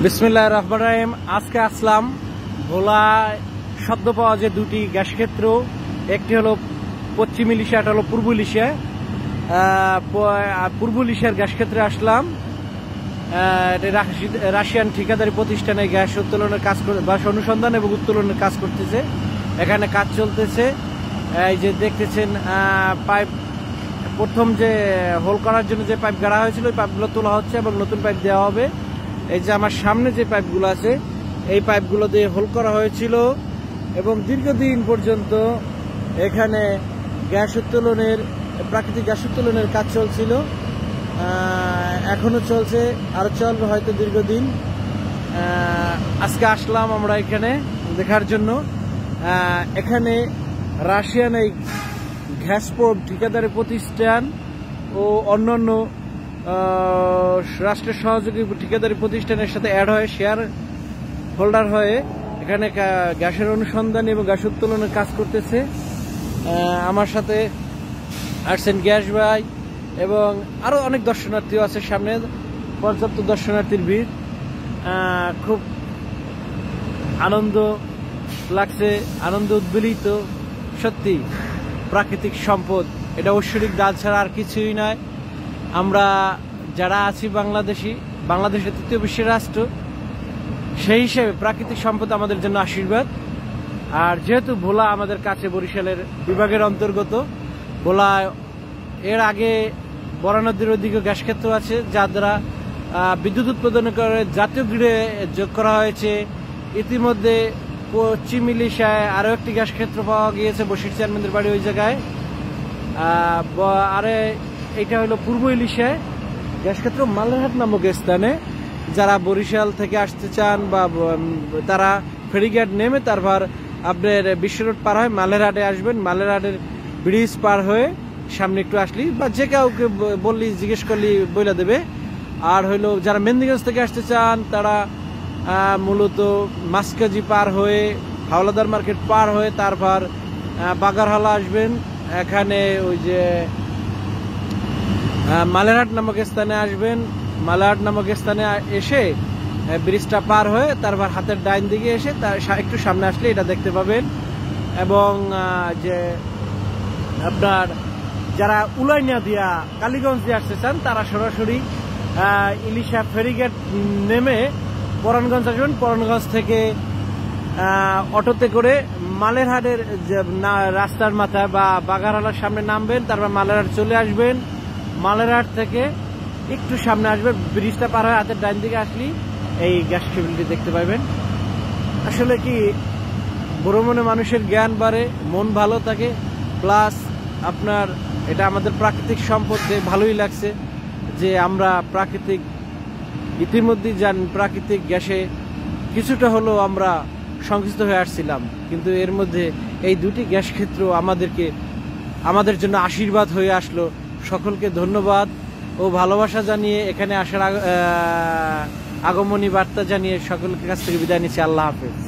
বিসমিল্লাহির রহমানির রহিম। আজকে আসলাম ভোলায় শব্দ পাওয়া যে দুটি গ্যাস ক্ষেত্র, একটি হলো পশ্চিম ইলিশা, একটা হলো পূর্ব ইলিশা। পূর্ব ইলিশার গ্যাস ক্ষেত্রে আসলাম। রাশিয়ান ঠিকাদারি প্রতিষ্ঠানে গ্যাস উত্তোলনের কাজ বা অনুসন্ধান এবং উত্তোলনের কাজ করতেছে। এখানে কাজ চলতেছে। এই যে দেখতেছেন পাইপ, প্রথম যে হোল করার জন্য যে পাইপ গাড়া হয়েছিল ওই পাইপগুলো তোলা হচ্ছে এবং নতুন পাইপ দেওয়া হবে। এই যে আমার সামনে যে পাইপগুলো আছে এই পাইপগুলো দিয়ে হোল করা হয়েছিল এবং দীর্ঘদিন পর্যন্ত এখানে গ্যাস উত্তোলনের, প্রাকৃতিক গ্যাস উত্তোলনের কাজ চলছিল। এখনো চলছে, আরো চলবে হয়তো দীর্ঘদিন। আজকে আসলাম আমরা এখানে দেখার জন্য। এখানে রাশিয়ান এই গ্যাসপ্রোব ঠিকাদারি প্রতিষ্ঠান ও অন্যান্য রাষ্ট্রের সহযোগী ঠিকাদারি প্রতিষ্ঠানের সাথে অ্যাড হয়ে শেয়ার হোল্ডার হয়ে এখানে গ্যাসের অনুসন্ধান এবং গ্যাস উত্তোলনের কাজ করতেছে। আমার সাথে আসছেন গ্যাস ভাই এবং আরো অনেক দর্শনার্থীও আছে। সামনে পর্যাপ্ত দর্শনার্থীর ভিড়। খুব আনন্দ লাগছে, আনন্দ উদ্বেলিত। সত্যি প্রাকৃতিক সম্পদ, এটা ঐশ্বরিক দান ছাড়া আর কিছুই নয়। আমরা যারা আছি বাংলাদেশের তৃতীয় বিশ্বের রাষ্ট্র, সেই হিসেবে প্রাকৃতিক সম্পদ আমাদের জন্য আশীর্বাদ। আর যেহেতু ভোলা আমাদের কাছে বরিশালের বিভাগের অন্তর্গত, ভোলা এর আগে বরা নদীর ওদিকে গ্যাস ক্ষেত্র আছে যা দ্বারা বিদ্যুৎ উৎপাদন করে জাতীয় গ্রিডে যোগ করা হয়েছে। ইতিমধ্যে পশ্চিম ইলিশায় আরো একটি গ্যাস ক্ষেত্র পাওয়া গিয়েছে, বশির চেয়ারম্যানদের বাড়ি ওই জায়গায়। আরে এটা হলো পূর্ব ইলিশায় গ্যাস ক্ষেত্র মালেরহাট নামক স্থানে। যারা বরিশাল থেকে আসতে চান বা তারা ফেরিঘাট নেমে তারপর আপনার বিশ্ব রোড পার হয়ে মালেরহাটে আসবেন। মালেরহাটের ব্রিজ পার হয়ে সামনে একটু আসলি বা যে কাউকে বললি, জিজ্ঞেস করলি বইলা দেবে। আর হইলো যারা মেহেন্দিগঞ্জ থেকে আসতে চান তারা মূলত মাসকাজি পার হয়ে হাওলাদার মার্কেট পার হয়ে তারপর বাগারহালা আসবেন। এখানে ওই যে মালেরহাট নামক স্থানে আসবেন। মালেরহাট নামক স্থানে এসে ব্রিজটা পার হয়ে তারপর হাতের ডাইন দিকে এসে একটু সামনে আসলে এটা দেখতে পাবেন। এবং যে আপনার যারা উলাইনিয়া দিয়া কালীগঞ্জ দিয়ে আসতে চান তারা সরাসরি ইলিশা ফেরিঘাট নেমে পরাণগঞ্জ আসবেন। পরাণগঞ্জ থেকে অটোতে করে মালেরহাটের রাস্তার মাথায় বা বাগারহালার সামনে নামবেন। তারপর মালেরহাট চলে আসবেন। মালেরহাট থেকে একটু সামনে আসবেন, ব্রিজটা পার হয়ে হাতের ডান দিকে আসলেই এই গ্যাস কেবিলটি দেখতে পাবেন। আসলে কি ভ্রমণে মানুষের জ্ঞান বাড়ে, মন ভালো থাকে, প্লাস আপনার এটা আমাদের প্রাকৃতিক সম্পদ। ভালোই লাগছে যে আমরা ইতিমধ্যেই প্রাকৃতিক গ্যাসে কিছুটা হলেও আমরা সংযুক্ত হয়ে আসছিলাম, কিন্তু এর মধ্যে এই দুটি গ্যাস ক্ষেত্র আমাদের জন্য আশীর্বাদ হয়ে আসলো। সকলকে ধন্যবাদ ও ভালোবাসা জানিয়ে এখানে আসার আগমনী বার্তা জানিয়ে সকলের কাছ থেকে বিদায় নিচ্ছি। আল্লাহ হাফেজ।